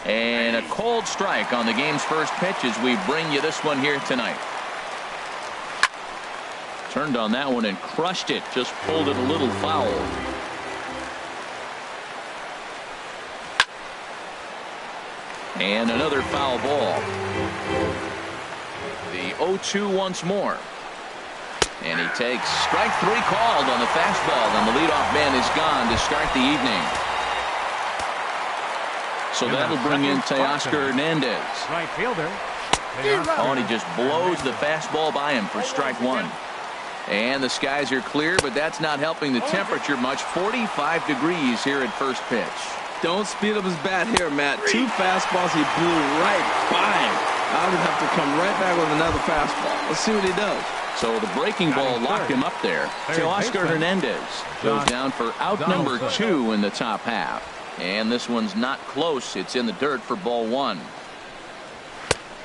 And a cold strike on the game's first pitch as we bring you this one here tonight. Turned on that one and crushed it. Just pulled it a little foul. And another foul ball. The 0-2 once more. And he takes strike three called on the fastball, and the leadoff man is gone to start the evening. So that'll bring in Teoscar Hernandez. Right fielder. Oh, and he just blows the fastball by him for strike one. And the skies are clear, but that's not helping the temperature much. 45 degrees here at first pitch. Don't speed up his bat here, Matt. Two fastballs, he blew right by him. I would have to come right back with another fastball. Let's see what he does. So the breaking ball locked him up there. Teoscar Hernandez goes down for out number 2 in the top half. And this one's not close. It's in the dirt for ball 1.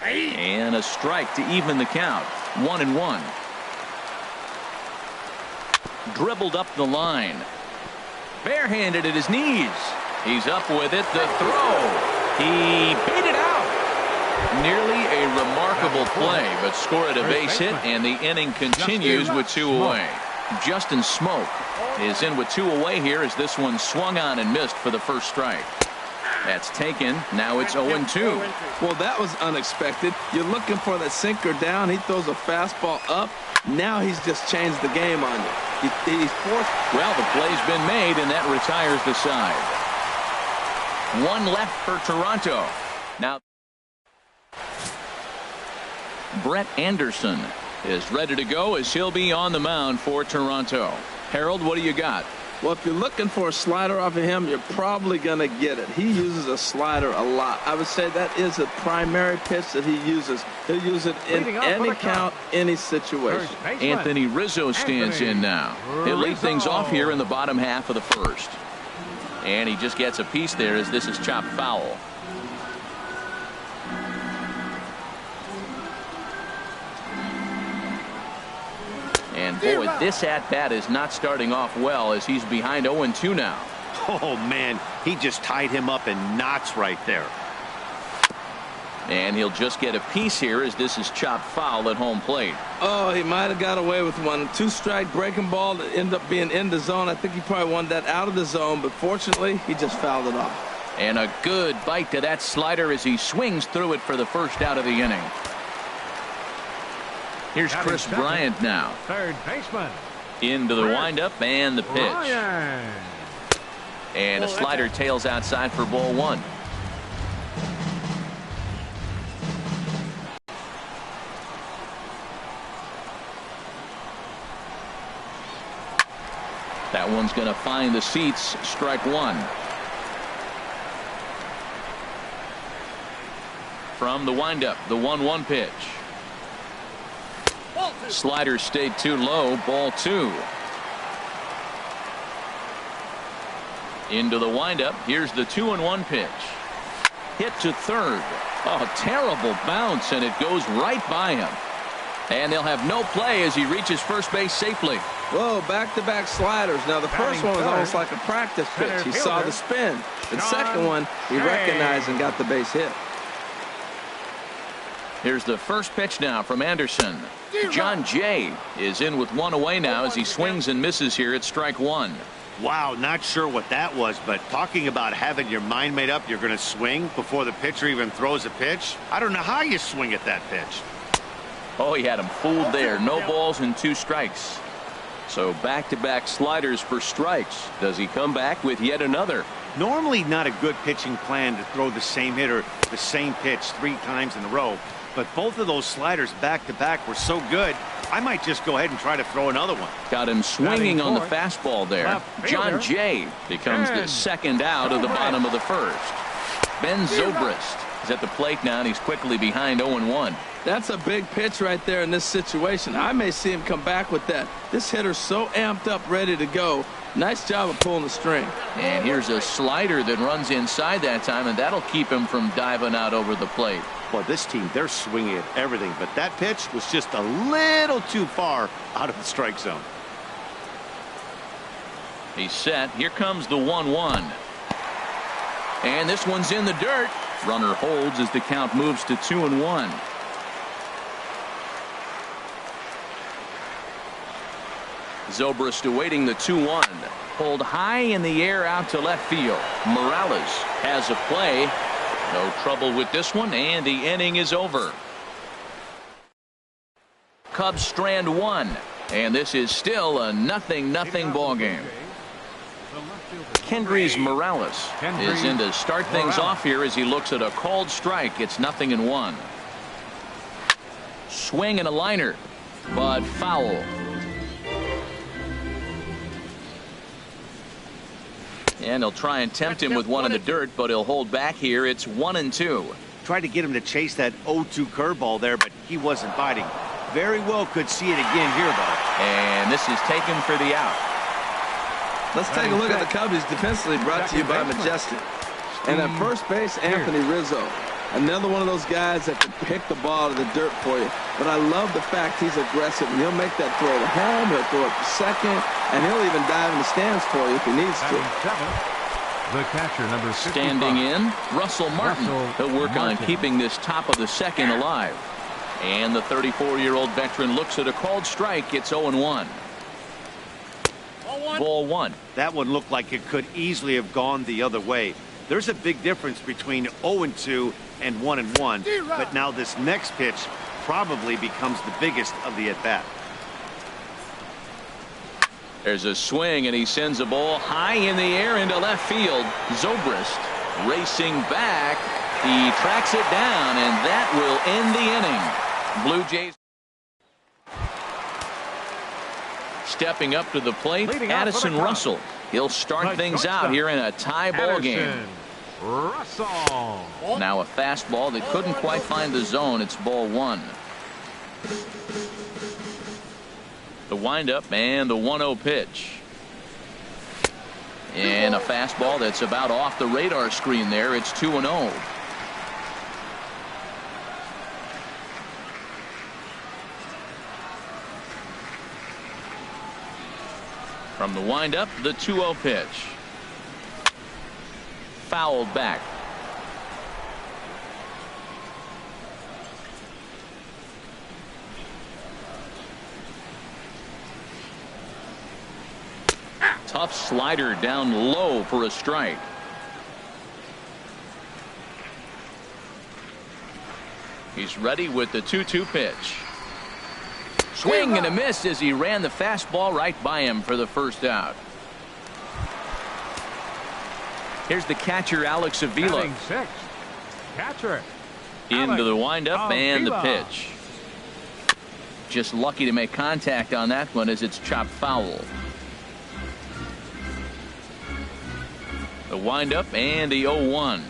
And a strike to even the count. 1-1. Dribbled up the line. Barehanded at his knees. He's up with it. The throw. He beat it out. Nearly a remarkable play, but scored a base hit, and the inning continues with 2 away. Justin Smoak is in with 2 away here as this one swung on and missed for the first strike. That's taken. Now it's 0-2. Well, that was unexpected. You're looking for that sinker down. He throws a fastball up. Now he's just changed the game on you. He's forced. Well, the play's been made, and that retires the side. 1 left for Toronto. Now Brett Anderson is ready to go as he'll be on the mound for Toronto. Harold, what do you got? Well, if you're looking for a slider off of him, you're probably going to get it. He uses a slider a lot. I would say that is a primary pitch that he uses. He'll use it in any count, any situation. Anthony Rizzo stands in now. He'll lead things off here in the bottom half of the first. And he just gets a piece there as this is chopped foul. And boy, this at-bat is not starting off well as he's behind 0-2 now. Oh, man, he just tied him up in knots right there. And he'll just get a piece here as this is chopped foul at home plate. Oh, he might have got away with one. 2-strike breaking ball that ended up being in the zone. I think he probably wanted that out of the zone, but fortunately, he just fouled it off. And a good bite to that slider as he swings through it for the first out of the inning. Here's Chris Bryant now. Third baseman. Into the windup and the pitch. And a slider tails outside for ball 1. That one's going to find the seats. Strike 1. From the windup, the 1-1 pitch. Slider stayed too low. Ball 2. Into the windup. Here's the 2-1 pitch. Hit to third. Oh, terrible bounce, and it goes right by him. And they'll have no play as he reaches first base safely. Whoa, back-to-back sliders. Now, the first one was almost like a practice pitch. He saw the spin. The second one, he recognized and got the base hit. Here's the first pitch now from Anderson. John Jay is in with 1 away now as he swings and misses here at strike 1. Wow, not sure what that was, but talking about having your mind made up you're going to swing before the pitcher even throws a pitch. I don't know how you swing at that pitch. Oh, he had him fooled there. No balls and 2 strikes. So back-to-back sliders for strikes. Does he come back with yet another? Normally not a good pitching plan to throw the same hitter the same pitch 3 times in a row. But both of those sliders back-to-back were so good, I might just go ahead and try to throw another one. Got him swinging on the fastball there. John Jay becomes the second out of the bottom of the first. Ben Zobrist is at the plate now, and he's quickly behind 0-1. That's a big pitch right there in this situation. I may see him come back with that. This hitter's so amped up, ready to go. Nice job of pulling the string. And here's a slider that runs inside that time, and that'll keep him from diving out over the plate. Well, this team, they're swinging at everything, but that pitch was just a little too far out of the strike zone. He's set. Here comes the 1-1. And this one's in the dirt. Runner holds as the count moves to 2-1. Zobrist awaiting the 2-1. Pulled high in the air out to left field. Morales has a play. No trouble with this one, and the inning is over. Cubs strand one, and this is still a 0-0 ball game. Kendrys Morales is in to start things off here as he looks at a called strike. It's 0-1. Swing and a liner, but foul. And he'll try and tempt him with one in the dirt, but he'll hold back here. It's 1-2. Tried to get him to chase that 0-2 curveball there, but he wasn't biting. Very well could see it again here, though. And this is taken for the out. Let's take a look at the Cubs defensively, brought to you by Majestic. And at first base, Anthony Rizzo. Another one of those guys that can pick the ball to the dirt for you. But I love the fact he's aggressive. And he'll make that throw to home, he'll throw it to second, and he'll even dive in the stands for you if he needs to. The catcher, number 65. Standing in, Russell Martin. He'll work on keeping this top of the second alive. And the 34-year-old veteran looks at a called strike. It's 0-1. Ball one. That one looked like it could easily have gone the other way. There's a big difference between 0-2 and 1-1. But now this next pitch probably becomes the biggest of the at-bat. There's a swing, and he sends a ball high in the air into left field. Zobrist racing back. He tracks it down, and that will end the inning. Blue Jays stepping up to the plate, Addison Russell. He'll start things out here in a tie ball game. Russell. Now a fastball that couldn't quite find the zone. It's ball one. The windup and the 1-0 pitch. And a fastball that's about off the radar screen there. It's 2-0. From the windup, the 2-0 pitch. Fouled back. Tough slider down low for a strike. He's ready with the 2-2 pitch. Swing and a miss as he ran the fastball right by him for the first out. Here's the catcher, Alex Avila. Catcher. Into the windup and the pitch. Just lucky to make contact on that one as it's chopped foul. The windup and the 0-1.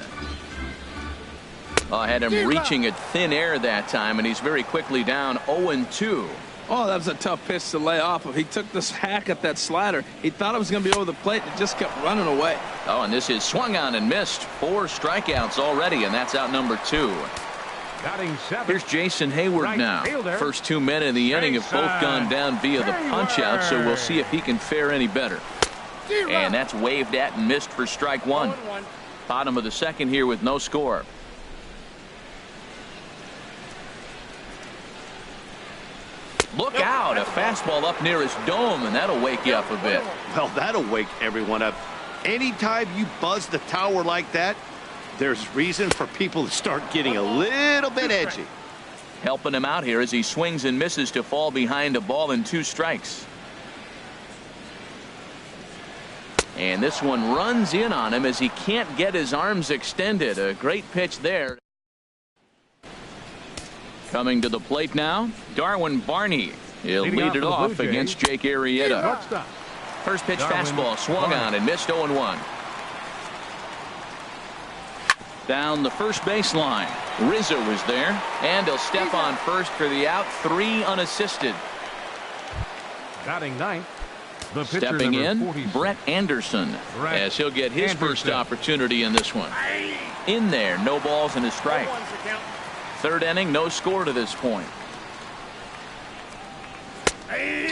I had him reaching at thin air that time, and he's very quickly down 0-2. Oh, that was a tough pitch to lay off of. He took this hack at that slider. He thought it was going to be over the plate. It just kept running away. Oh, and this is swung on and missed. 4 strikeouts already, and that's out number 2. Here's Jason Hayward now. First 2 men in the inning have both gone down via the punch-out, so we'll see if he can fare any better. And that's waved at and missed for strike 1. Bottom of the second here with no score. Look out, a fastball up near his dome, and that'll wake you up a bit. Well, that'll wake everyone up. Anytime you buzz the tower like that, there's reason for people to start getting a little bit edgy. Helping him out here as he swings and misses to fall behind a ball and 2 strikes. And this one runs in on him as he can't get his arms extended. A great pitch there. Coming to the plate now, Darwin Barney. He'll lead it off against Jake Arrieta. First pitch fastball swung on and missed 0-1. Down the first baseline. Rizzo is there, and he'll step on first for the out. 3 unassisted. Batting ninth. Stepping in, Brett Anderson, as he'll get his first opportunity in this one. In there, no balls and a strike. Third inning, no score to this point.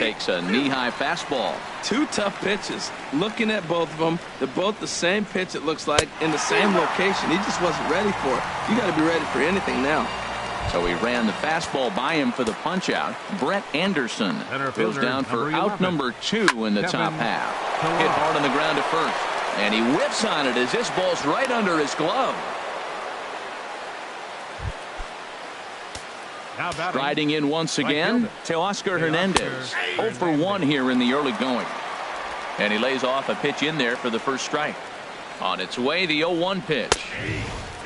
takes a knee-high fastball. Two tough pitches. Looking at both of them, they're both the same pitch, it looks like, in the same location. He just wasn't ready for it. You got to be ready for anything now. So he ran the fastball by him for the punch-out. Brett Anderson goes down for out number 2 in the top half. Hit hard on the ground to first. And he whips on it as this ball's right under his glove. Riding in once again, Teoscar Hernandez. 0 for 1 here in the early going. And he lays off a pitch in there for the first strike. On its way, the 0-1 pitch.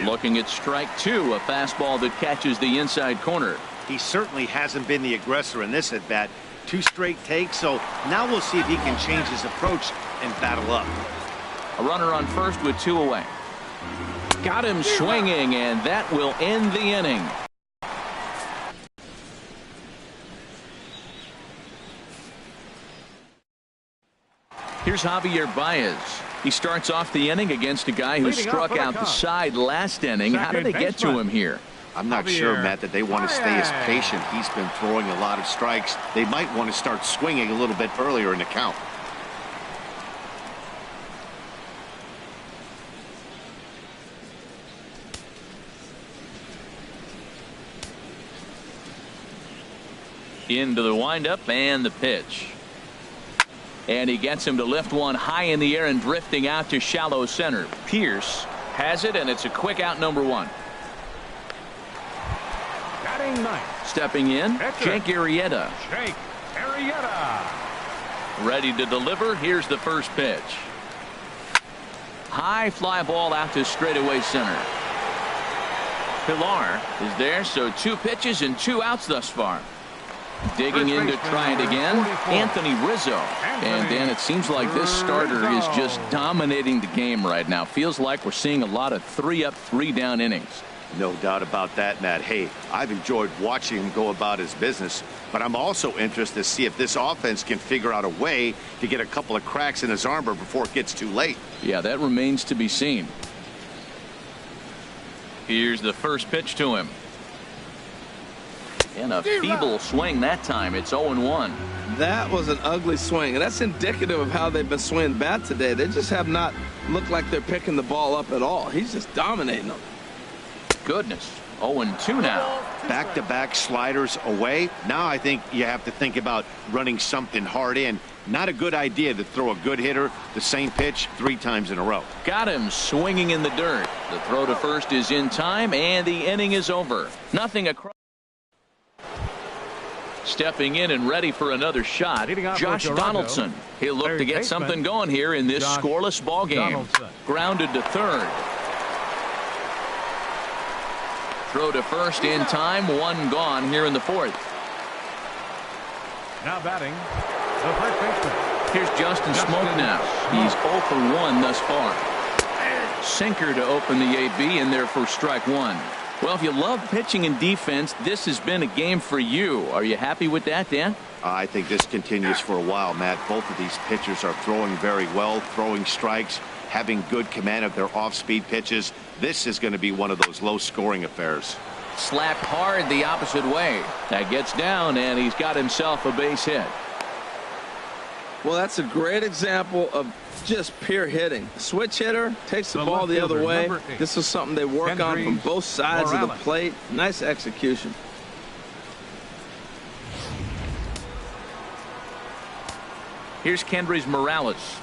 Looking at strike 2, a fastball that catches the inside corner. He certainly hasn't been the aggressor in this at bat. 2 straight takes, so now we'll see if he can change his approach and battle up. A runner on first with 2 away. Got him swinging, and that will end the inning. Here's Javier Baez. He starts off the inning against a guy who struck out the side last inning. How did they get to him here? I'm not sure, Matt, that they want to stay as patient. He's been throwing a lot of strikes. They might want to start swinging a little bit earlier in the count. Into the windup and the pitch. And he gets him to lift one high in the air and drifting out to shallow center. Pierce has it, and it's a quick out, number 1. Batting ninth. Stepping in, Jake Arrieta. Jake Arrieta. Ready to deliver. Here's the first pitch. High fly ball out to straightaway center. Pilar is there, so 2 pitches and 2 outs thus far. Digging in to try it again, Anthony Rizzo. And Dan, it seems like this starter is just dominating the game right now. Feels like we're seeing a lot of 3-up, 3-down innings. No doubt about that, Matt. Hey, I've enjoyed watching him go about his business, but I'm also interested to see if this offense can figure out a way to get a couple of cracks in his armor before it gets too late. Yeah, that remains to be seen. Here's the first pitch to him. And a feeble swing that time. It's 0-1. That was an ugly swing, and that's indicative of how they've been swinging bat today. They just have not looked like they're picking the ball up at all. He's just dominating them. Goodness. 0-2 now. Back-to-back sliders away. Now I think you have to think about running something hard in. Not a good idea to throw a good hitter the same pitch 3 times in a row. Got him swinging in the dirt. The throw to first is in time, and the inning is over. Nothing across. Stepping in and ready for another shot, Josh Donaldson. He'll look to get something going here in this scoreless ball game. Grounded to third. Throw to first in time. 1 gone here in the 4th. Now batting, the first baseman. Here's Justin Smoke now. He's 0 for 1 thus far. Sinker to open the AB in there for strike 1. Well, if you love pitching and defense, this has been a game for you. Are you happy with that, Dan? I think this continues for a while, Matt. Both of these pitchers are throwing very well, throwing strikes, having good command of their off-speed pitches. This is going to be one of those low-scoring affairs. Slapped hard the opposite way. That gets down, and he's got himself a base hit. Well, that's a great example of just pure hitting. Switch hitter takes the ball the other way. This is something they work on from both sides of the plate. Nice execution. Here's Kendrys Morales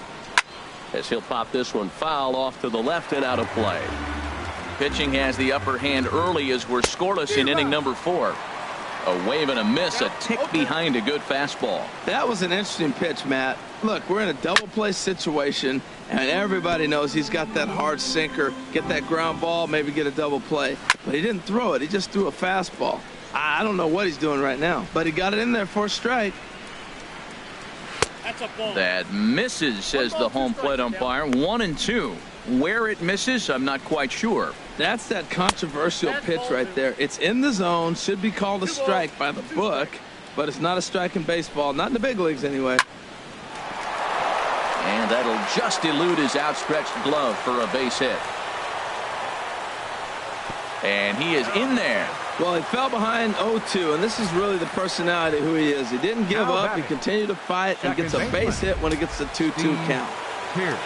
as he'll pop this one foul off to the left and out of play. Pitching has the upper hand early as we're scoreless in inning number 4. A wave and a miss, a tick behind a good fastball. That was an interesting pitch, Matt. Look, we're in a double play situation, and everybody knows he's got that hard sinker. Get that ground ball, maybe get a double play. But he didn't throw it. He just threw a fastball. I don't know what he's doing right now, but he got it in there for a strike. That's a ball. That misses, says the home plate umpire. 1-2. Where it misses, I'm not quite sure. That's that controversial pitch right there. It's in the zone, should be called a strike by the book, but it's not a strike in baseball, not in the big leagues anyway. And that'll just elude his outstretched glove for a base hit. And he is in there. Well, he fell behind 0-2, and this is really the personality who he is. He didn't give Now up. He batting. continued to fight and gets a base hit when it gets the 2-2 count. Pierce.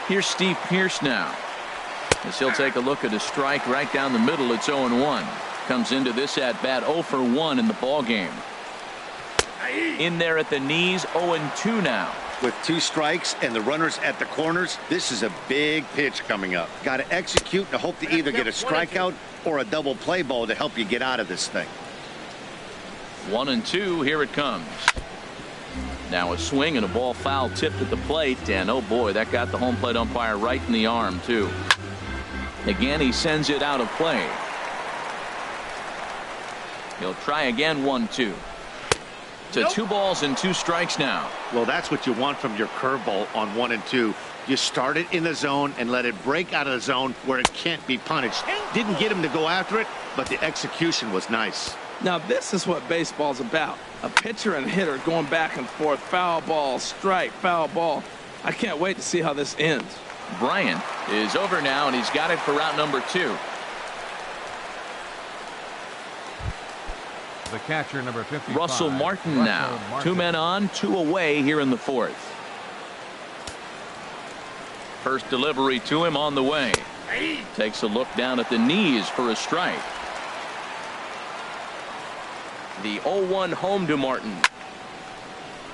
Here's Steve Pierce now, as he'll take a look at a strike right down the middle. It's 0-1. Comes into this at bat 0 for 1 in the ball game. In there at the knees, 0-2 now. With 2 strikes and the runners at the corners, this is a big pitch coming up. Got to execute and hope to either get a strikeout or a double play ball to help you get out of this thing. 1-2. Here it comes. Now a swing and a ball foul tipped at the plate, and oh boy, that got the home plate umpire right in the arm too. Again, he sends it out of play. He'll try again. 1-2. To 2 balls and 2 strikes now. Well, that's what you want from your curveball on 1 and 2. You start it in the zone and let it break out of the zone where it can't be punished. Didn't get him to go after it, but the execution was nice. Now, this is what baseball's about. A pitcher and hitter going back and forth. Foul ball, strike, foul ball. I can't wait to see how this ends. Bryant is over now, and he's got it for route number 2. The catcher, number 55. Russell Martin now. 2 men on, 2 away here in the 4th. First delivery to him on the way. Takes a look down at the knees for a strike. The 0-1 home to Martin.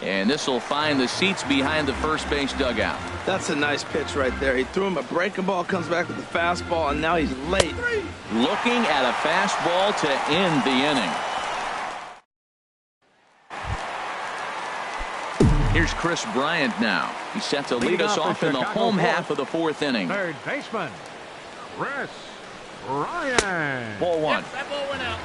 And this will find the seats behind the first base dugout. That's a nice pitch right there. He threw him a breaking ball, comes back with the fastball, and now he's late. Looking at a fastball to end the inning. Here's Chris Bryant now. He's set to lead us off in the home half of the 4th inning. Third baseman, Chris Bryant. Ball 1. Yep, that ball went out.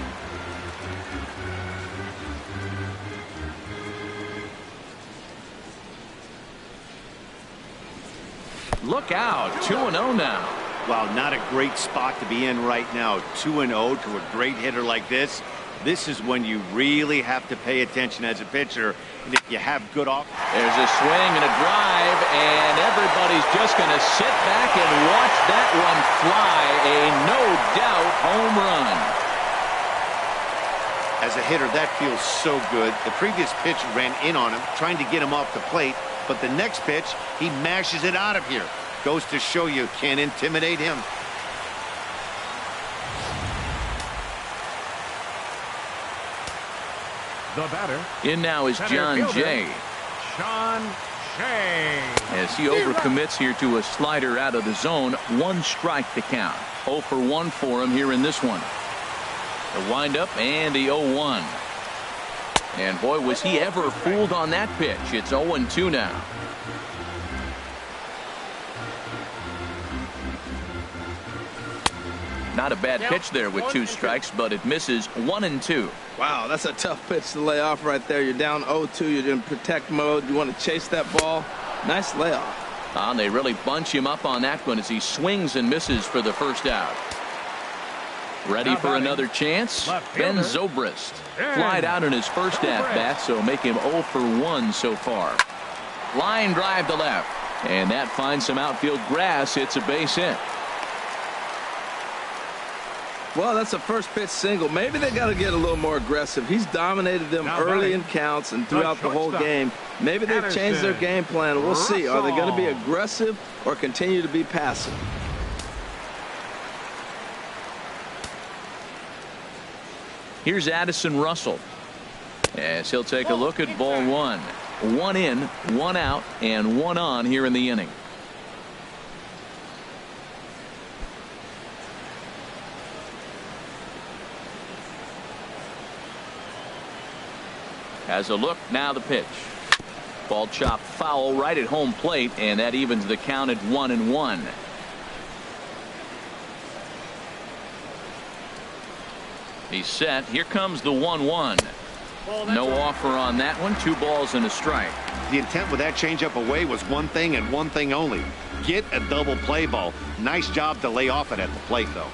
Look out. 2-0 now. Wow, not a great spot to be in right now. 2-0 to a great hitter like this. This is when you really have to pay attention as a pitcher. And if you have good off. There's a swing and a drive, and everybody's just going to sit back and watch that one fly. A no-doubt home run. As a hitter, that feels so good. The previous pitch ran in on him, trying to get him off the plate. But the next pitch, he mashes it out of here. Goes to show you can't intimidate him. The batter. In now is Center John fielder, Jay. Sean Shea. As he overcommits here to a slider out of the zone. 1 strike to count. 0 for 1 for him here in this one. The windup and the 0-1. And boy, was he ever fooled on that pitch. It's 0-2 now. Not a bad pitch there with 2 strikes, but it misses. 1-2. Wow, that's a tough pitch to lay off right there. You're down 0-2. You're in protect mode. You want to chase that ball. Nice layoff. And they really bunch him up on that one as he swings and misses for the first out. Ready for another chance? Ben Zobrist flied out in his first at-bat, so make him 0 for 1 so far. Line drive to left, and that finds some outfield grass. It's a base hit. Well, that's a first pitch single. Maybe they got to get a little more aggressive. He's dominated them early in counts and throughout the whole game. Maybe they've changed their game plan. We'll see. Are they going to be aggressive or continue to be passive? Here's Addison Russell as he'll take a look at ball 1. 1 in, 1 out, and 1 on here in the inning. Has a look, now the pitch. Ball chopped foul right at home plate, and that evens the count at 1-1. He's set. Here comes the 1-1. No offer on that one. 2 balls and a strike. The intent with that changeup away was one thing and one thing only. Get a double play ball. Nice job to lay off it at the plate, though.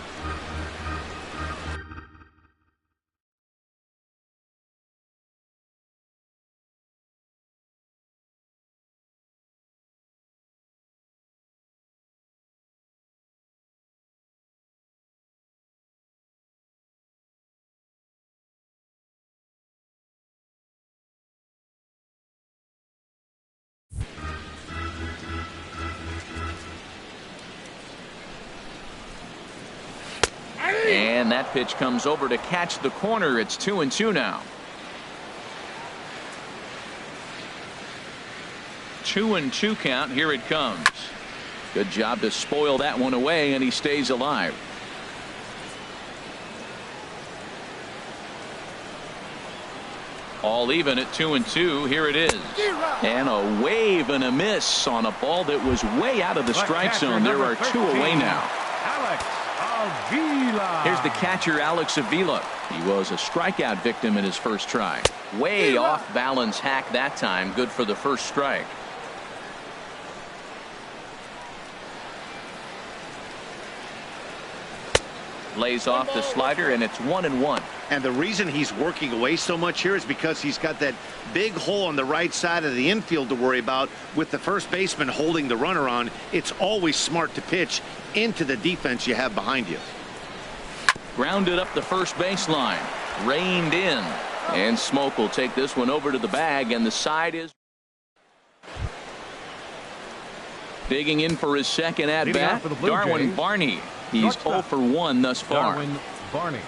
And that pitch comes over to catch the corner. It's 2-2 now. 2-2 count. Here it comes. Good job to spoil that one away, and he stays alive. All even at 2-2. Here it is. And a wave and a miss on a ball that was way out of the strike zone. There are 2 away now. Alex Avila. Here's the catcher, Alex Avila. He was a strikeout victim in his first try. Way off balance hack that time. Good for the first strike. Lays off the slider, and it's 1-1. And the reason he's working away so much here is because he's got that big hole on the right side of the infield to worry about. With the first baseman holding the runner on, it's always smart to pitch into the defense you have behind you. Grounded up the first baseline. Reined in. And Smoke will take this one over to the bag, and the side is digging in for his second at-bat, Darwin Barney. He's 0 for 1 thus far. Darwin Barney.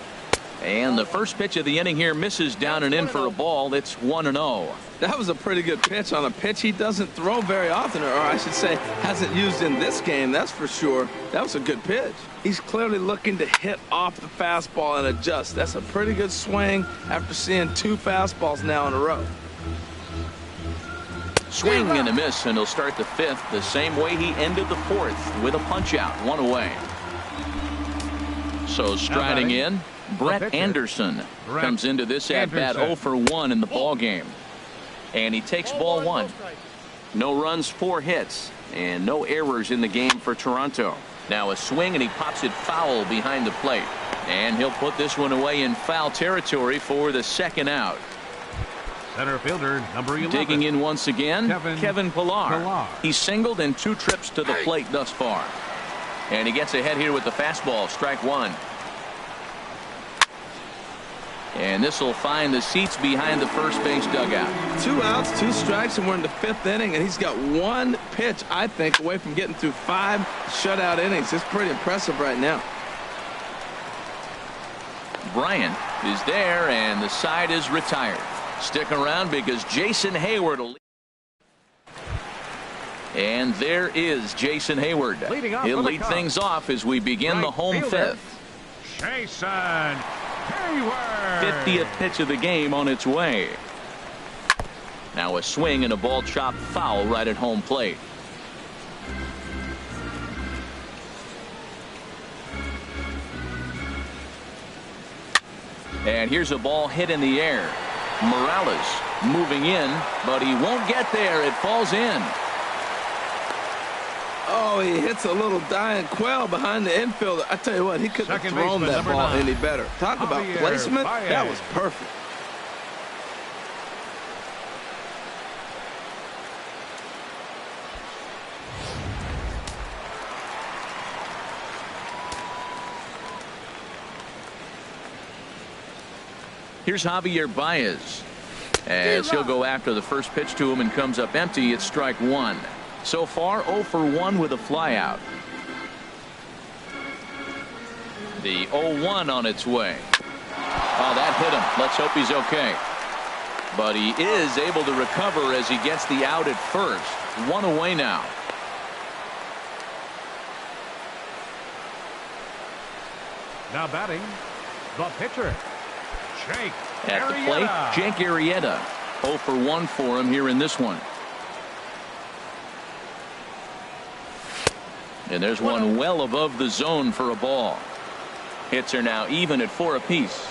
And the first pitch of the inning here misses down and in for a ball. It's 1-0. That was a pretty good pitch on a pitch he doesn't throw very often, or I should say hasn't used in this game, that's for sure. That was a good pitch. He's clearly looking to hit off the fastball and adjust. That's a pretty good swing after seeing 2 fastballs now in a row. Swing and a miss, and he'll start the 5th the same way he ended the 4th with a punch out, 1 away. So striding in, Brett Anderson comes into this at bat 0 for 1 in the ball game, and he takes ball 1. No runs, 4 hits, and no errors in the game for Toronto. Now a swing, and he pops it foul behind the plate, and he'll put this one away in foul territory for the second out. Center fielder number 11. Digging in once again, Kevin Pillar. He's singled in 2 trips to the plate thus far. And he gets ahead here with the fastball, strike 1. And this will find the seats behind the first base dugout. 2 outs, 2 strikes, and we're in the 5th inning, and he's got 1 pitch, I think, away from getting through 5 shutout innings. It's pretty impressive right now. Bryant is there, and the side is retired. Stick around because Jason Hayward will. And there is Jason Hayward. He'll lead things off as we begin the home 5th. Jason Hayward. 50th pitch of the game on its way. Now a swing and a ball chopped foul right at home plate. And here's a ball hit in the air. Morales moving in, but he won't get there. It falls in. Oh, he hits a little dying quail behind the infielder. I tell you what, he couldn't have thrown that ball any better. Talk about placement. That was perfect. Here's Javier Baez as he'll go after the first pitch to him and comes up empty. It's strike 1. So far 0 for 1 with a flyout. The 0-1 on its way. Oh, that hit him. Let's hope he's okay. But he is able to recover as he gets the out at first. 1 away now. Now batting, the pitcher, Jake At the plate, Arrieta. Jake Arrieta. 0 for 1 for him here in this one. And there's one well above the zone for a ball. Hits are now even at 4 apiece.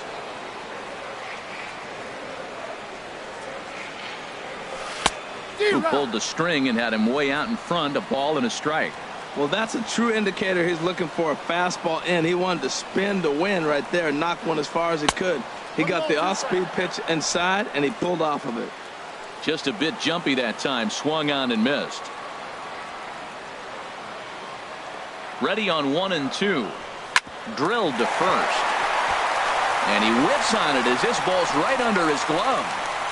Who pulled the string and had him way out in front, a ball and a strike. Well, that's a true indicator he's looking for a fastball in. He wanted to spin to win right there and knock one as far as he could. He got the off-speed pitch inside, and he pulled off of it. Just a bit jumpy that time, swung on and missed. Ready on 1 and 2. Drilled to first. And he whips on it as this ball's right under his glove.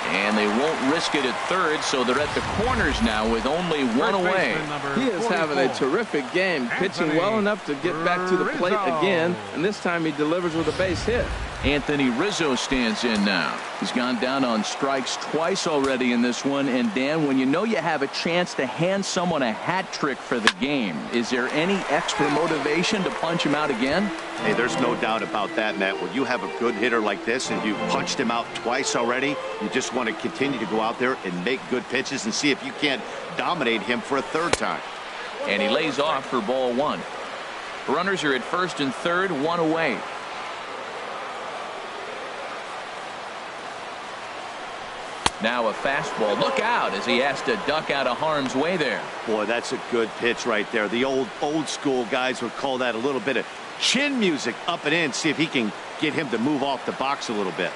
And they won't risk it at third, so they're at the corners now with only one away. He is having a terrific game, pitching well enough to get back to the plate again, and this time he delivers with a base hit. Anthony Rizzo stands in now. He's gone down on strikes twice already in this one. And Dan, when you know you have a chance to hand someone a hat trick for the game, is there any extra motivation to punch him out again? Hey, there's no doubt about that, Matt. When you have a good hitter like this and you punched him out twice already, you just want to continue to go out there and make good pitches and see if you can't dominate him for a third time. And he lays off for ball one. Runners are at first and third, one away. Now a fastball. Look out as he has to duck out of harm's way there. Boy, that's a good pitch right there. The old school guys would call that a little bit of chin music up and in. See if he can get him to move off the box a little bit.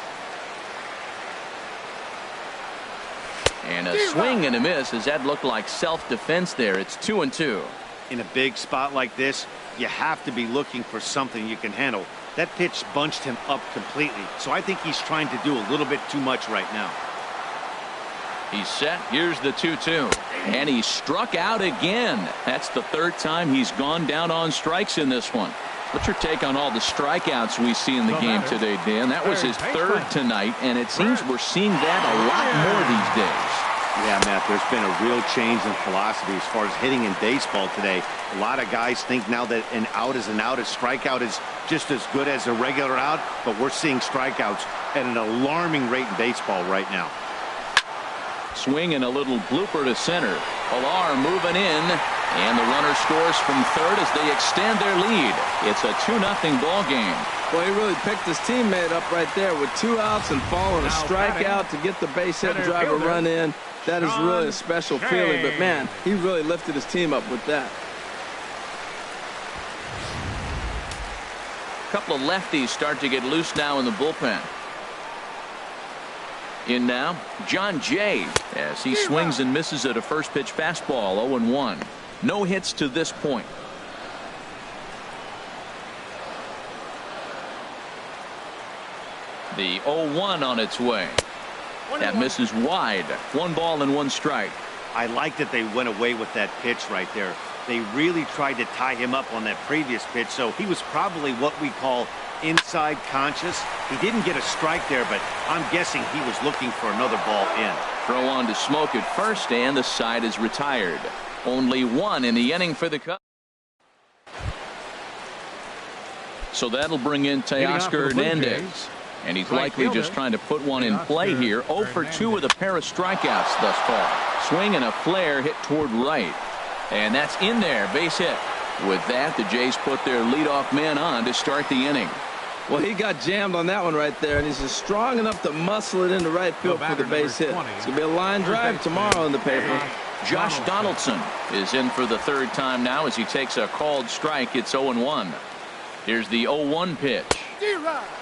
And a swing and a miss as that looked like self-defense there. It's 2-2. In a big spot like this, you have to be looking for something you can handle. That pitch bunched him up completely. So I think he's trying to do a little bit too much right now. He's set. Here's the 2-2. And he struck out again. That's the third time he's gone down on strikes in this one. What's your take on all the strikeouts we see in the game today, Dan? That was his third tonight, and it seems we're seeing that a lot more these days. Yeah, Matt, there's been a real change in philosophy as far as hitting in baseball today. A lot of guys think now that an out is an out, a strikeout is just as good as a regular out, but we're seeing strikeouts at an alarming rate in baseball right now. Swing and a little blooper to center. Pilar moving in, and the runner scores from third as they extend their lead. It's a 2-0 ball game. Well, he really picked his teammate up right there with 2 outs and following a strikeout to get the base hit and drive a run in. That is really a special feeling, but man, he really lifted his team up with that. A couple of lefties start to get loose now in the bullpen. In now, John Jay, as he swings and misses at a first pitch fastball, 0-1. No hits to this point. The 0-1 on its way. That misses wide. 1 ball and 1 strike. I like that they went away with that pitch right there. They really tried to tie him up on that previous pitch, so he was probably what we call inside conscious. He didn't get a strike there, but I'm guessing he was looking for another ball in. Throw on to Smoke at first, and the side is retired. Only 1 in the inning for the Cubs. So that'll bring in Teoscar Hernandez. And he's likely just trying to put one in play here. 0 for 2 with a pair of strikeouts thus far. Swing and a flare hit toward right. And that's in there, base hit. With that, the Jays put their leadoff man on to start the inning. Well, he got jammed on that one right there, and he's just strong enough to muscle it into right field for the base hit. It's going to be a line drive tomorrow in the paper. Josh Donaldson is in for the third time now as he takes a called strike. It's 0-1. Here's the 0-1 pitch.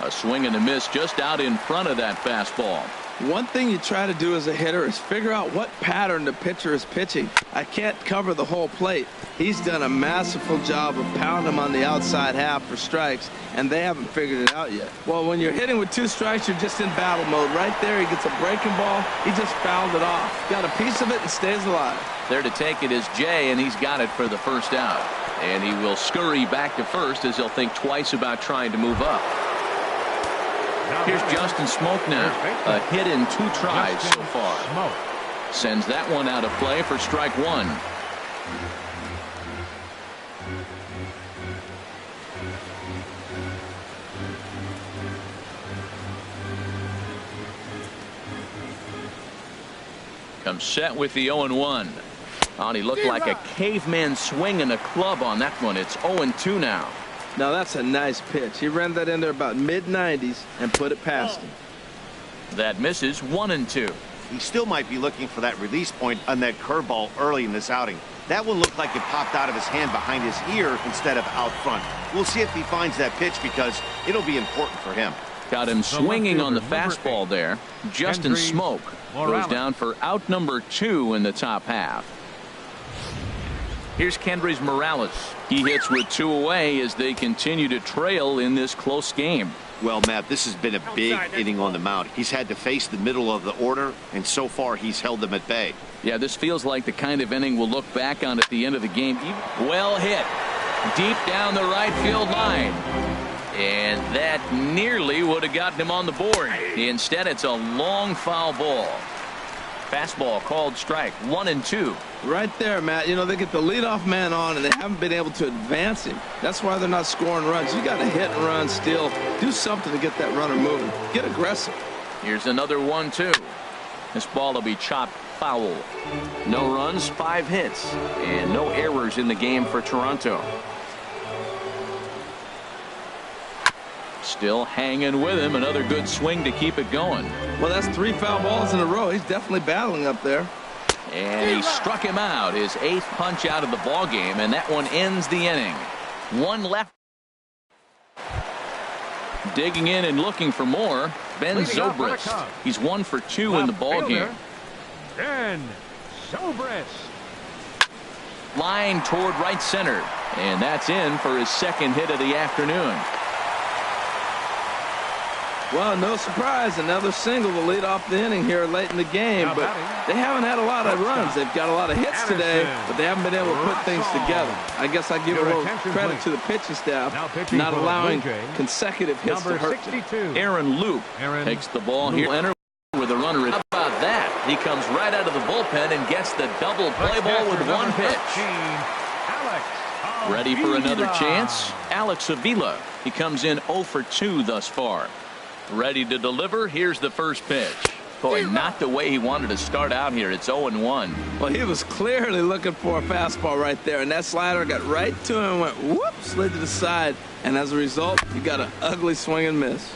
A swing and a miss just out in front of that fastball. One thing you try to do as a hitter is figure out what pattern the pitcher is pitching. I can't cover the whole plate. He's done a masterful job of pounding him on the outside half for strikes, and they haven't figured it out yet. Well, when you're hitting with 2 strikes, you're just in battle mode. Right there, he gets a breaking ball. He just fouled it off. Got a piece of it and stays alive. There to take it is Jay, and he's got it for the first out. And he will scurry back to first as he'll think twice about trying to move up. Here's Justin Smoke now. A hit in 2 tries so far. Sends that one out of play for strike 1. Comes set with the 0-1. Oh, he looked like a caveman swinging a club on that one. It's 0-2 now. Now that's a nice pitch. He ran that in there about mid-90s and put it past him. That misses 1-2. He still might be looking for that release point on that curveball early in this outing. That one looked like it popped out of his hand behind his ear instead of out front. We'll see if he finds that pitch because it'll be important for him. Got him swinging on the fastball there. Justin Smoke goes down for out number 2 in the top half. Here's Kendrys Morales. He hits with 2 away as they continue to trail in this close game. Well, Matt, this has been a big inning on the mound. He's had to face the middle of the order, and so far he's held them at bay. Yeah, this feels like the kind of inning we'll look back on at the end of the game. Well hit. Deep down the right field line. And that nearly would have gotten him on the board. Instead, it's a long foul ball. Fastball called strike. 1-2. Right there, Matt. You know, they get the leadoff man on, and they haven't been able to advance him. That's why they're not scoring runs. You got to hit and run, steal. Do something to get that runner moving. Get aggressive. Here's another 1-2. This ball will be chopped foul. No runs, 5 hits, and no errors in the game for Toronto. Still hanging with him. Another good swing to keep it going. Well, that's 3 foul balls in a row. He's definitely battling up there. And he struck him out. His 8th punch out of the ball game, and that one ends the inning. 1 left. Digging in and looking for more, Ben Zobrist. He's 1 for 2 in the ball game. Ben Zobrist. Line toward right center, and that's in for his 2nd hit of the afternoon. Well, no surprise, another single to lead off the inning here late in the game, but they haven't had a lot of runs. They've got a lot of hits today, but they haven't been able to put things together. I guess I give a little credit to the pitching staff, not allowing consecutive hits to hurt them. Aaron Loup takes the ball here. Enter with a runner. How about that? He comes right out of the bullpen and gets the double play ball with 1 pitch. Ready for another chance? Alex Avila. He comes in 0 for 2 thus far. Ready to deliver. Here's the first pitch. Boy, not the way he wanted to start out here. It's 0-1. Well, he was clearly looking for a fastball right there, and that slider got right to him and went whoop, slid to the side, and as a result, he got an ugly swing and miss.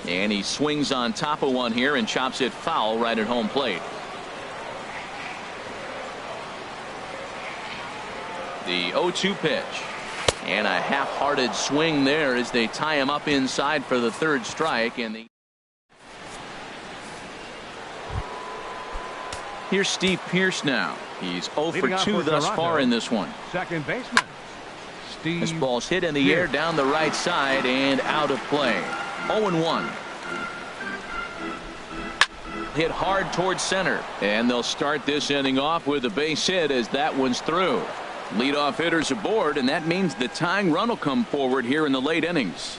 And he swings on top of one here and chops it foul right at home plate. The 0-2 pitch. And a half-hearted swing there as they tie him up inside for the 3rd strike. And here's Steve Pearce now. He's 0 for 2 thus far in this one. Second baseman. Steve. This ball's hit in the air down the right side and out of play. 0-1. Hit hard towards center. And they'll start this inning off with a base hit as that one's through. Leadoff hitters aboard, and that means the tying run will come forward here in the late innings.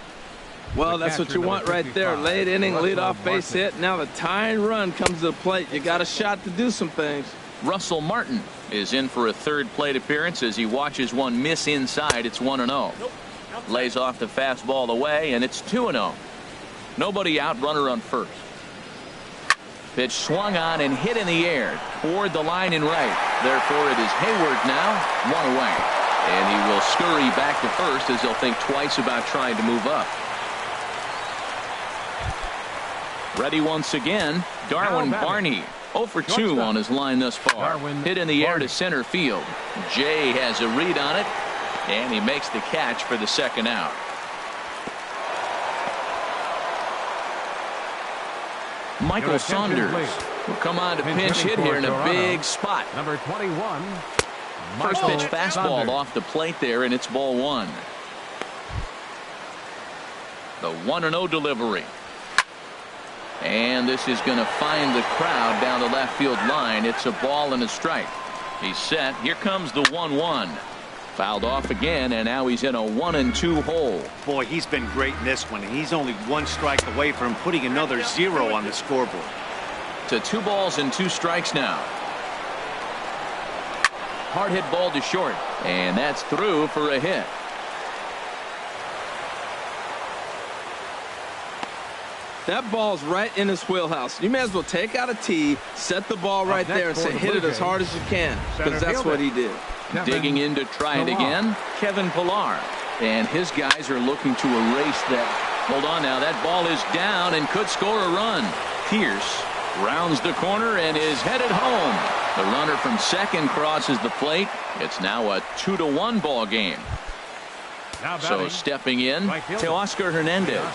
Well, that's what you want right there. Late inning, leadoff base hit. Now the tying run comes to the plate. You got a shot to do some things. Russell Martin is in for a 3rd plate appearance as he watches one miss inside. It's 1-0. Lays off the fastball away, and it's 2-0. Nobody out, runner on first. Pitch swung on and hit in the air toward the line and right. Therefore, it is Hayward now, 1 away. And he will scurry back to first as he'll think twice about trying to move up. Ready once again, Darwin Barney. 0 for 2 on his line thus far. Hit in the air to center field. Jay has a read on it, and he makes the catch for the 2nd out. Michael Saunders will come on to pinch hit here in a big spot. Number 21. First pitch fastball off the plate there, and it's ball 1. The 1-0 delivery. And this is going to find the crowd down the left field line. It's a ball and a strike. He's set. Here comes the 1-1. Fouled off again, and now he's in a 1-2 hole. Boy, he's been great in this one, and he's only 1 strike away from putting another 0 on the scoreboard. To 2 balls and 2 strikes now. Hard hit ball to short, and that's through for a hit. That ball's right in his wheelhouse. You may as well take out a tee, set the ball right there, and say hit it as hard as you can, because that's what he did. Digging in to try it again, Kevin Pillar. And his guys are looking to erase that. Hold on now, that ball is down and could score a run. Pierce rounds the corner and is headed home. The runner from second crosses the plate. It's now a 2-1 ball game. So stepping in, Teoscar Hernandez,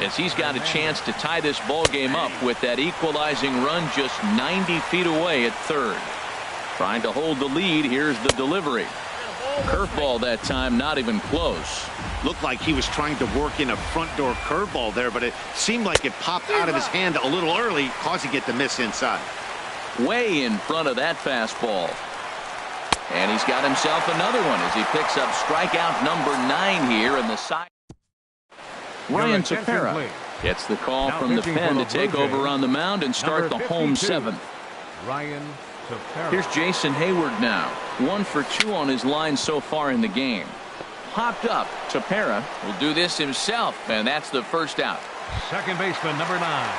as he's got a chance to tie this ball game up with that equalizing run just 90 feet away at third. Trying to hold the lead. Here's the delivery. Curveball that time, not even close. Looked like he was trying to work in a front door curveball there, but it seemed like it popped out of his hand a little early, causing it to miss inside. Way in front of that fastball. And he's got himself another one as he picks up strikeout number 9 here in the side. Ryan Tepera gets the call from the pen to take over on the mound and start the home 7th. Ryan Tepera. Here's Jason Hayward now. 1 for 2 on his line so far in the game. Popped up. Tepera will do this himself, and that's the first out. Second baseman, number 9.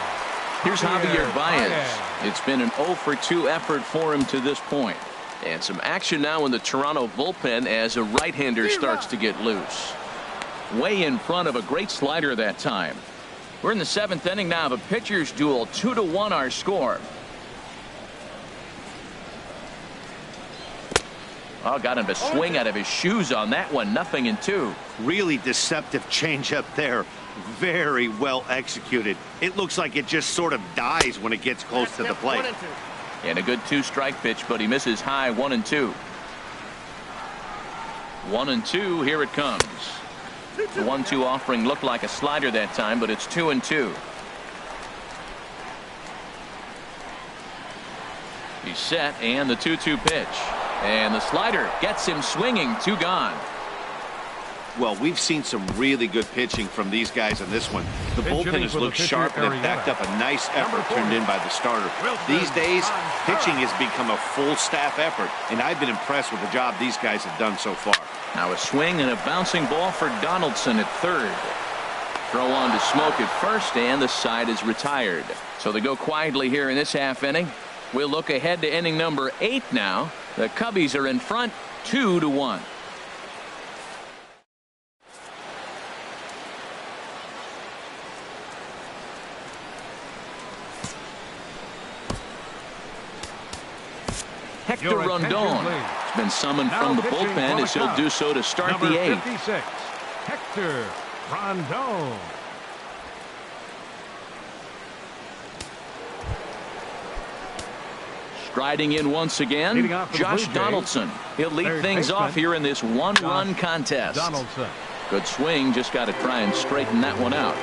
Here's Javier Baez. It's been an 0 for 2 effort for him to this point. And some action now in the Toronto bullpen as a right-hander starts to get loose. Way in front of a great slider that time. We're in the 7th inning now of a pitcher's duel. 2-1 our score. Oh, got him to swing out of his shoes on that one. 0-2. Really deceptive changeup there. Very well executed. It looks like it just sort of dies when it gets close to the plate. And a good 2-strike pitch, but he misses high. 1-2. 1-2. Here it comes. The 1-2 offering looked like a slider that time, but it's 2-2. He's set, and the 2-2 pitch. And the slider gets him swinging. 2 gone. Well, we've seen some really good pitching from these guys on this one. The bullpen has looked sharp, and it backed up a nice effort turned in by the starter. These days, pitching has become a full staff effort, and I've been impressed with the job these guys have done so far. Now a swing and a bouncing ball for Donaldson at third. Throw on to Smoke at first, and the side is retired. So they go quietly here in this half inning. We'll look ahead to inning number 8 now. The Cubbies are in front 2-1. Hector Rondon has been summoned from the bullpen as he'll do so to start the 8th. 56, Hector Rondon. Striding in once again, Josh Donaldson. He'll lead things off here in this one-run contest. Donaldson. Good swing, just got to try and straighten that one out.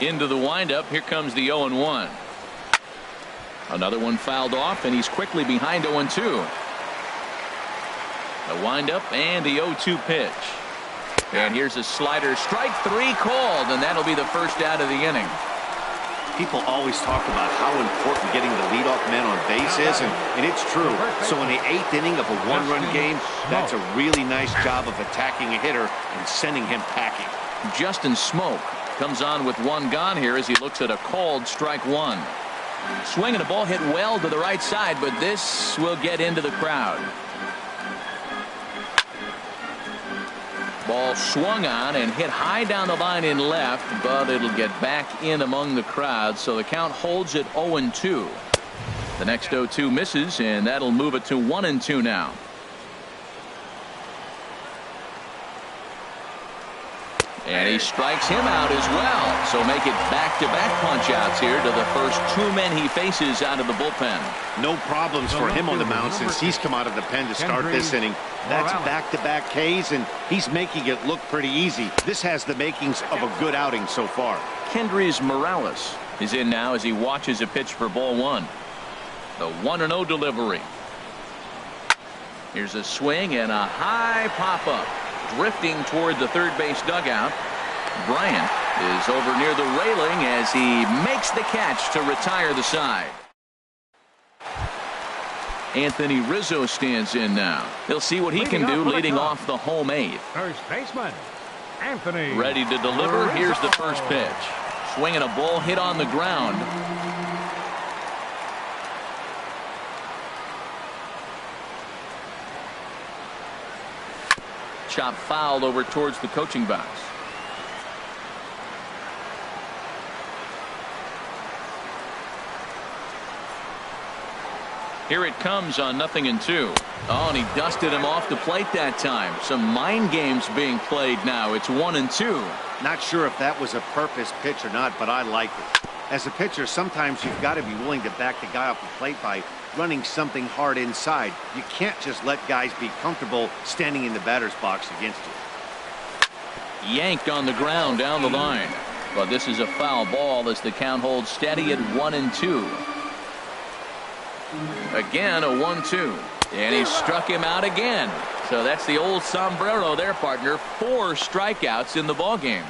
Into the windup, here comes the 0-1. Another one fouled off, and he's quickly behind 0-2. The windup and the 0-2 pitch. And here's a slider. Strike 3 called, and that'll be the first out of the inning. People always talk about how important getting the leadoff man on base is, and it's true. So in the 8th inning of a one-run game, that's a really nice job of attacking a hitter and sending him packing. Justin Smoke comes on with 1 gone here as he looks at a called strike 1. Swinging a ball hit well to the right side, but this will get into the crowd. Ball swung on and hit high down the line in left, but it'll get back in among the crowd, so the count holds at 0-2. The next 0-2 misses, and that'll move it to 1-2 now. And he strikes him out as well. So make it back-to-back punch-outs here to the first 2 men he faces out of the bullpen. No problems for him on the mound since he's come out of the pen to start this inning. That's back-to-back Ks, and he's making it look pretty easy. This has the makings of a good outing so far. Kendrys Morales is in now as he watches a pitch for ball 1. The 1-0 delivery. Here's a swing and a high pop-up. Drifting toward the third base dugout. Bryant is over near the railing as he makes the catch to retire the side. Anthony Rizzo stands in now. He'll see what he can do leading off the home 8th. First baseman, Anthony. Ready to deliver. Here's the first pitch. Swinging a ball hit on the ground. Chop foul over towards the coaching box. Here it comes on 0-2. Oh, and he dusted him off the plate that time. Some mind games being played now. It's 1-2. Not sure if that was a purpose pitch or not, but I like it. As a pitcher, sometimes you've got to be willing to back the guy off the plate by running something hard inside. You can't just let guys be comfortable standing in the batter's box against you. Yanked on the ground down the line. But this is a foul ball as the count holds steady at 1-2. Again, a 1-2. And he struck him out again. So that's the old sombrero there, partner. 4 strikeouts in the ballgame.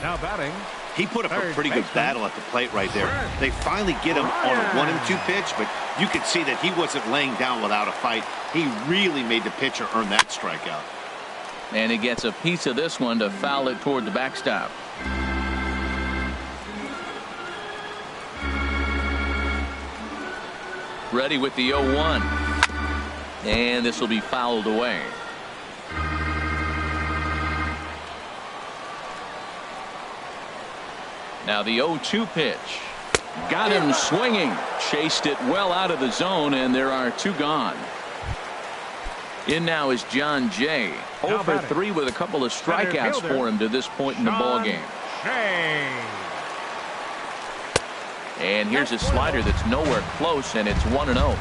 Now batting. He put up a pretty good battle at the plate right there. They finally get him on a 1-2 pitch, but you could see that he wasn't laying down without a fight. He really made the pitcher earn that strikeout. And he gets a piece of this one to foul it toward the backstop. Ready with the 0-1. And this will be fouled away. Now the 0-2 pitch. Got him swinging. Chased it well out of the zone, and there are 2 gone. In now is John Jay. 0 for 3 with a couple of strikeouts for him to this point in the ballgame. And here's a slider that's nowhere close, and it's 1-0.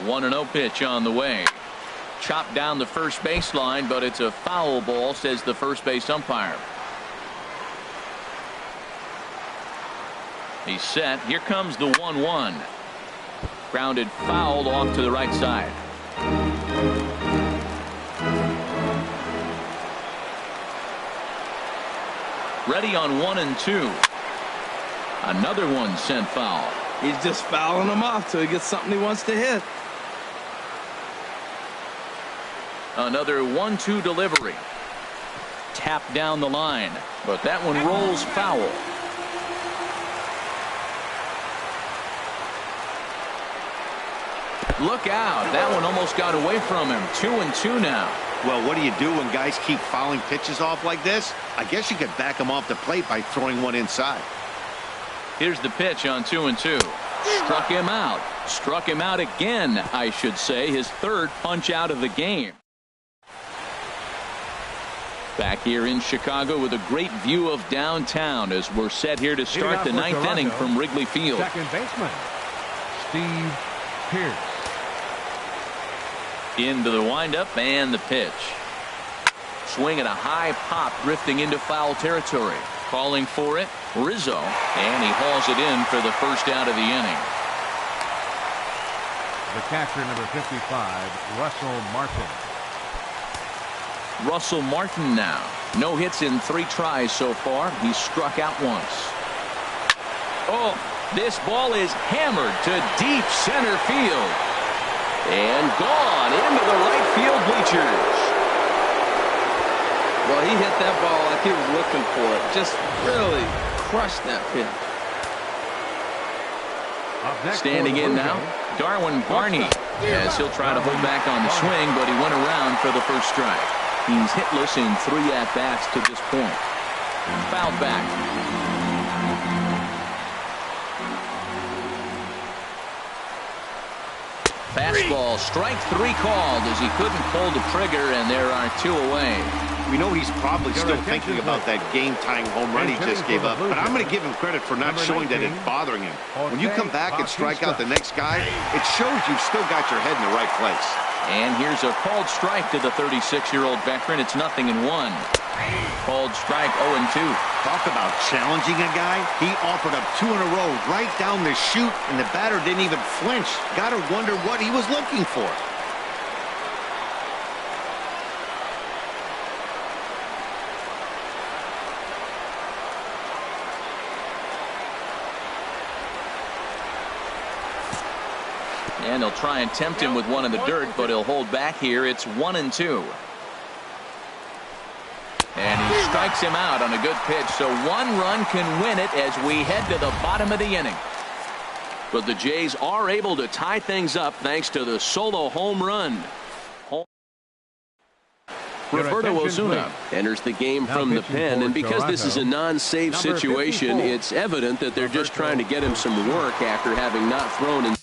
One 1-0 pitch on the way. Chopped down the first baseline, but it's a foul ball, says the first base umpire. He's set. Here comes the 1-1. Grounded fouled off to the right side. Ready on 1-2. Another one sent foul. He's just fouling them off till he gets something he wants to hit. Another 1-2 delivery. Tapped down the line, but that one rolls foul. Look out. That one almost got away from him. 2-2 now. Well, what do you do when guys keep fouling pitches off like this? I guess you could back them off the plate by throwing one inside. Here's the pitch on 2-2. Struck him out. Struck him out again, I should say. His 3rd punch out of the game. Back here in Chicago with a great view of downtown as we're set here to start the 9th inning from Wrigley Field. Second baseman, Steve Pearce. Into the windup and the pitch. Swing at a high pop, drifting into foul territory. Calling for it, Rizzo, and he hauls it in for the first out of the inning. The catcher, number 55, Russell Martin. Russell Martin now. No hits in 3 tries so far. He's struck out once. Oh, this ball is hammered to deep center field. And gone into the right field bleachers. Well, he hit that ball like he was looking for it. Just really crushed that pitch. Standing in now, Darwin Barney, as he'll try to hold back on the swing, but he went around for the first strike. He's hitless in 3 at-bats to this point. Fouled back. Fastball, strike 3 called as he couldn't pull the trigger, and there are 2 away. We know he's probably still thinking about that game-tying home run he just gave up, but I'm going to give him credit for not showing that it's bothering him. When you come back and strike out the next guy, it shows you've still got your head in the right place. And here's a called strike to the 36-year-old veteran. It's 0-1. Called strike 0-2. Talk about challenging a guy. He offered up 2 in a row right down the chute, and the batter didn't even flinch. Got to wonder what he was looking for. And they'll try and tempt him with one in the dirt, but he'll hold back here. It's 1-2. And he strikes him out on a good pitch, so 1 run can win it as we head to the bottom of the inning. But the Jays are able to tie things up thanks to the solo home run. Roberto Osuna enters the game from the pen, and because this is a non-save situation, it's evident that they're just trying to get him some work after having not thrown in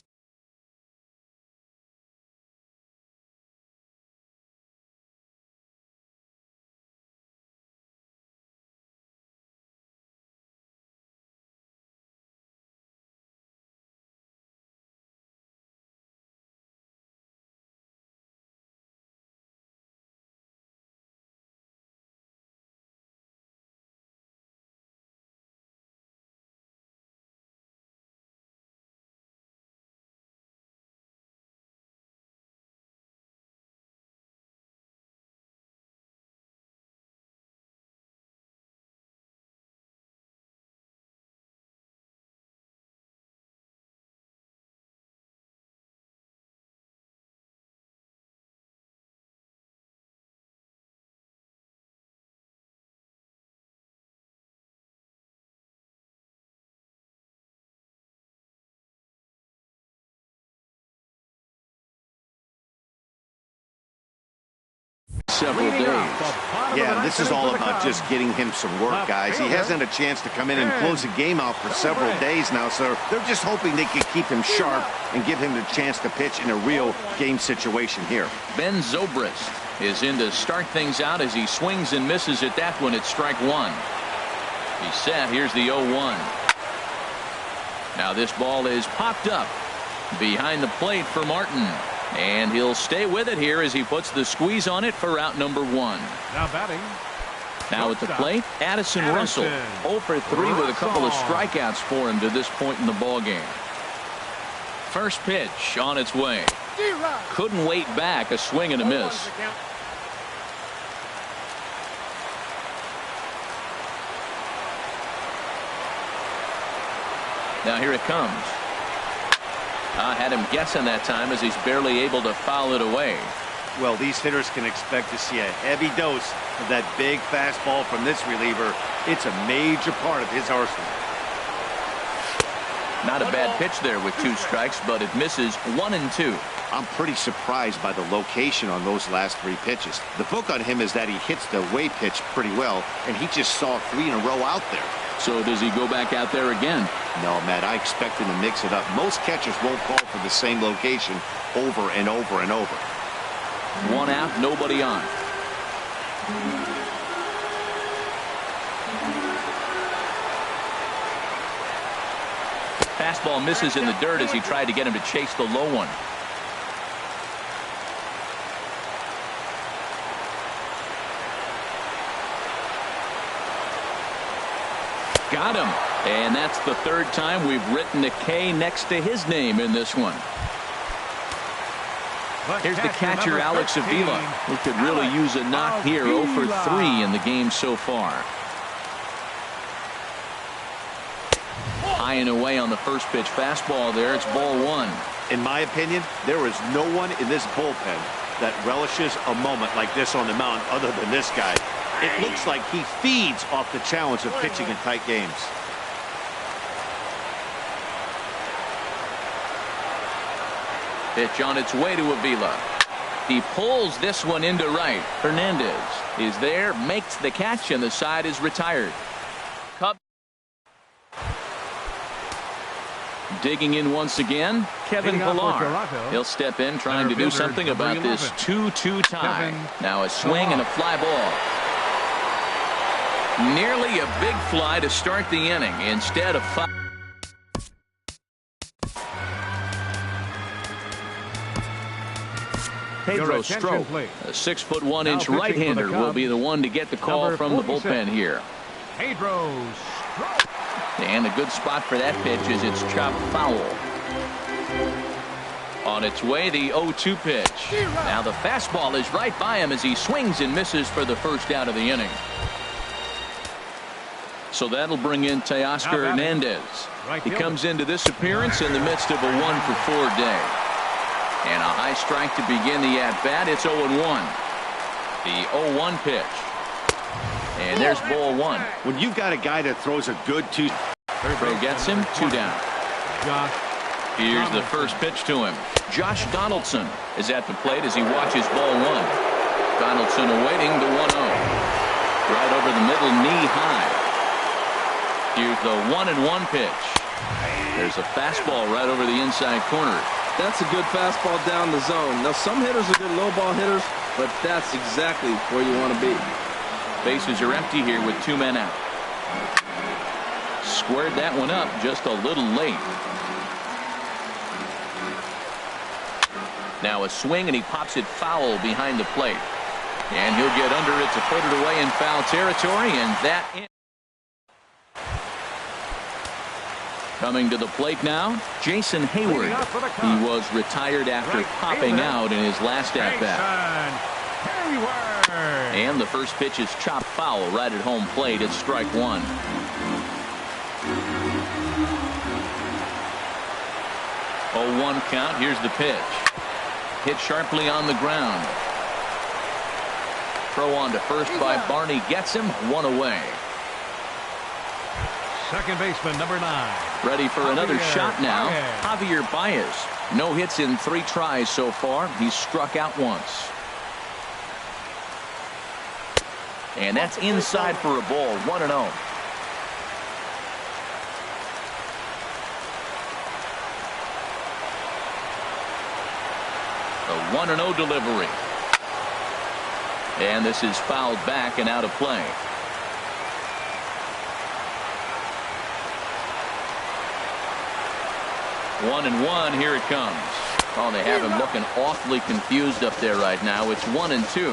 several days. Yeah, this is all about just getting him some work, guys. He hasn't had a chance to come in and close the game out for several days now, so they're just hoping they can keep him sharp and give him the chance to pitch in a real game situation here. Ben Zobrist is in to start things out as he swings and misses at that one at strike one. He's set. Here's the 0-1. Now this ball is popped up behind the plate for Martin. And he'll stay with it here as he puts the squeeze on it for out number one. Now batting. Now at the plate, Addison Russell. 0 for 3 with a couple of strikeouts for him to this point in the ballgame. First pitch on its way. Couldn't wait back. A swing and a miss. Now here it comes. I had him guessing that time as he's barely able to foul it away. Well, these hitters can expect to see a heavy dose of that big fastball from this reliever. It's a major part of his arsenal. Not a bad pitch there with 2 strikes, but it misses 1 and 2. I'm pretty surprised by the location on those last 3 pitches. The book on him is that he hits the way pitch pretty well, and he just saw 3 in a row out there. So does he go back out there again? No, Matt, I expect him to mix it up. Most catchers won't call for the same location over and over and over. 1 out, nobody on. Fastball misses in the dirt as he tried to get him to chase the low one. Got him. And that's the 3rd time we've written a K next to his name in this one. Here's the catcher, Alex Avila, who could really use a knock here. 0 for 3 in the game so far. High and away on the first pitch fastball there. It's ball 1. In my opinion, there is no one in this bullpen that relishes a moment like this on the mound other than this guy. It looks like he feeds off the challenge of pitching in tight games. Pitch on its way to Avila. He pulls this one into right. Hernandez is there, makes the catch, and the side is retired. Cubs digging in once again, Kevin Pillar. He'll step in trying to do something about this 2-2 tie. Now a swing and a fly ball. Nearly a big fly to start the inning. Instead of five. Pedro Strop, a 6'1" right-hander, will be the one to get the call from the bullpen here. Pedro Strop. And a good spot for that pitch is it's chopped foul. On its way, the 0-2 pitch. Now the fastball is right by him as he swings and misses for the first out of the inning. So that'll bring in Teoscar Hernandez. He comes into this appearance in the midst of a 1-for-4 day. And a high strike to begin the at-bat. It's 0-1. The 0-1 pitch. And there's ball 1. When you've got a guy that throws a good two. Throw gets him, 2 down. Here's the first pitch to him. Josh Donaldson is at the plate as he watches ball 1. Donaldson awaiting the 1-0. Right over the middle, knee high. Here's the 1-1 pitch. There's a fastball right over the inside corner. That's a good fastball down the zone. Now, some hitters are good low ball hitters, but that's exactly where you want to be. Bases are empty here with 2 men out. Squared that one up just a little late. Now a swing, and he pops it foul behind the plate. And he'll get under it to put it away in foul territory, and that coming to the plate now, Jason Hayward. He was retired after popping out in his last at-bat. And the first pitch is chopped foul right at home plate. It's strike 1. Oh, 1 count. Here's the pitch. Hit sharply on the ground. Throw on to first by Barney gets him. 1 away. Second baseman, number 9. Ready for another shot now. Javier Baez. No hits in 3 tries so far. He's struck out once. And that's inside for a ball, 1-0. The 1-0 delivery. And this is fouled back and out of play. 1-1, here it comes. Oh, they have him looking awfully confused up there right now. It's 1-2.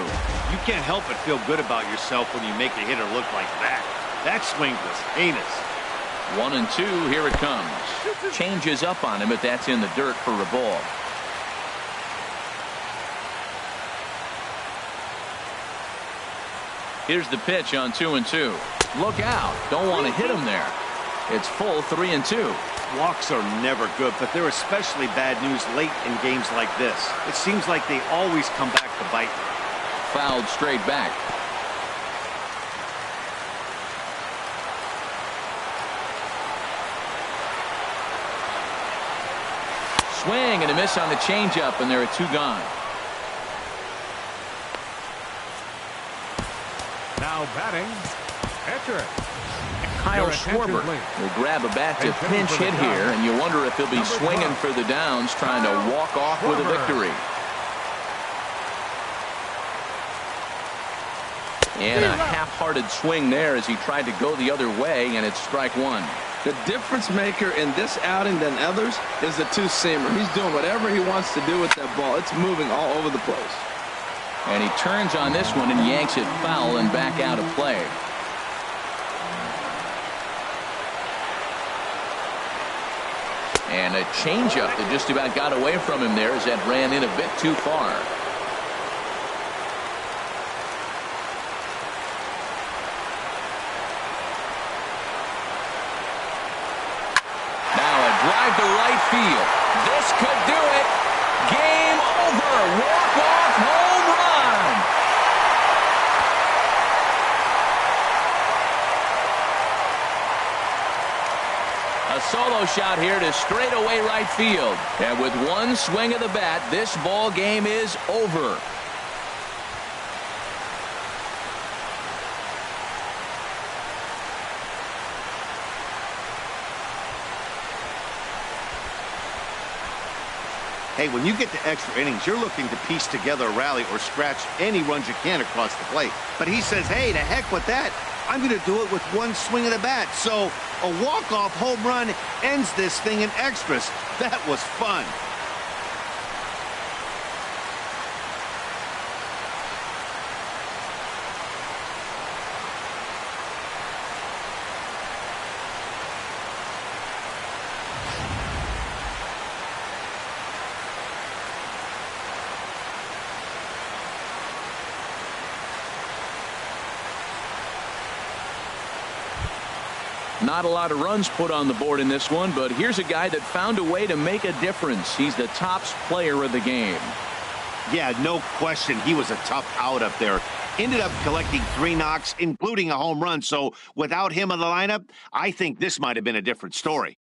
You can't help but feel good about yourself when you make a hitter look like that. That swing was heinous. 1-2, here it comes. Changes up on him, but that's in the dirt for a ball. Here's the pitch on 2-2. Look out. Don't want to hit him there. It's full 3-2. Walks are never good, but they're especially bad news late in games like this. It seems like they always come back to bite. Fouled straight back. Swing and a miss on the changeup, and there are 2 gone. Now batting, pitcher. Kyle Schwarber will grab a bat to pinch hit here, and you wonder if he'll be swinging for the downs, trying to walk off with a victory. And a half-hearted swing there as he tried to go the other way, and it's strike 1. The difference maker in this outing than others is the two-seamer. He's doing whatever he wants to do with that ball. It's moving all over the place. And he turns on this one and yanks it foul and back out of play. And a changeup that just about got away from him there as that ran in a bit too far. Now a drive to right field. This could do it. Game over. Walk-off home run. A solo shot here to straightaway right field. And with one swing of the bat, this ball game is over. Hey, when you get to extra innings, you're looking to piece together a rally or scratch any runs you can across the plate. But he says, hey, to heck with that. I'm going to do it with one swing of the bat. So a walk-off home run ends this thing in extras. That was fun. Not a lot of runs put on the board in this one, but here's a guy that found a way to make a difference. He's the tops player of the game. Yeah, no question. He was a tough out up there. Ended up collecting 3 knocks, including a home run. So without him in the lineup, I think this might have been a different story.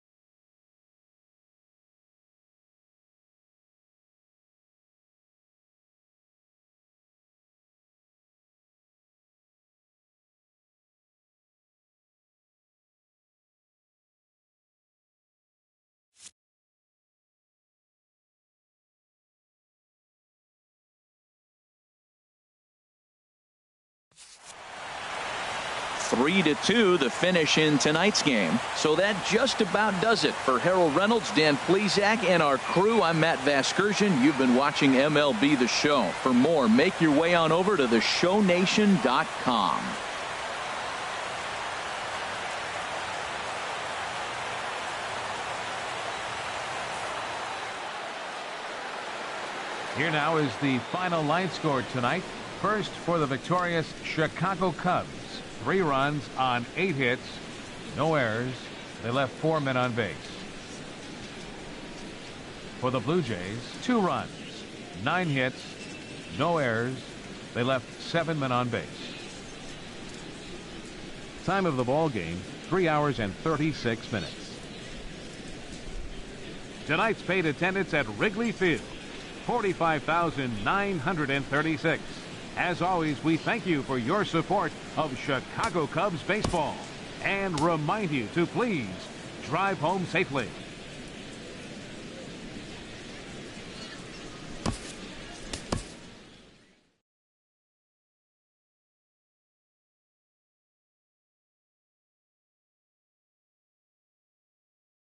Three to 2, the finish in tonight's game. So that just about does it for Harold Reynolds, Dan Plesac, and our crew. I'm Matt Vasgersian. You've been watching MLB The Show. For more, make your way on over to theshownation.com. Here now is the final line score tonight. First for the victorious Chicago Cubs. 3 runs on 8 hits, no errors. They left 4 men on base. For the Blue Jays, 2 runs, 9 hits, no errors. They left 7 men on base. Time of the ball game, 3 hours and 36 minutes. Tonight's paid attendance at Wrigley Field, 45,936. As always, we thank you for your support of Chicago Cubs baseball and remind you to please drive home safely.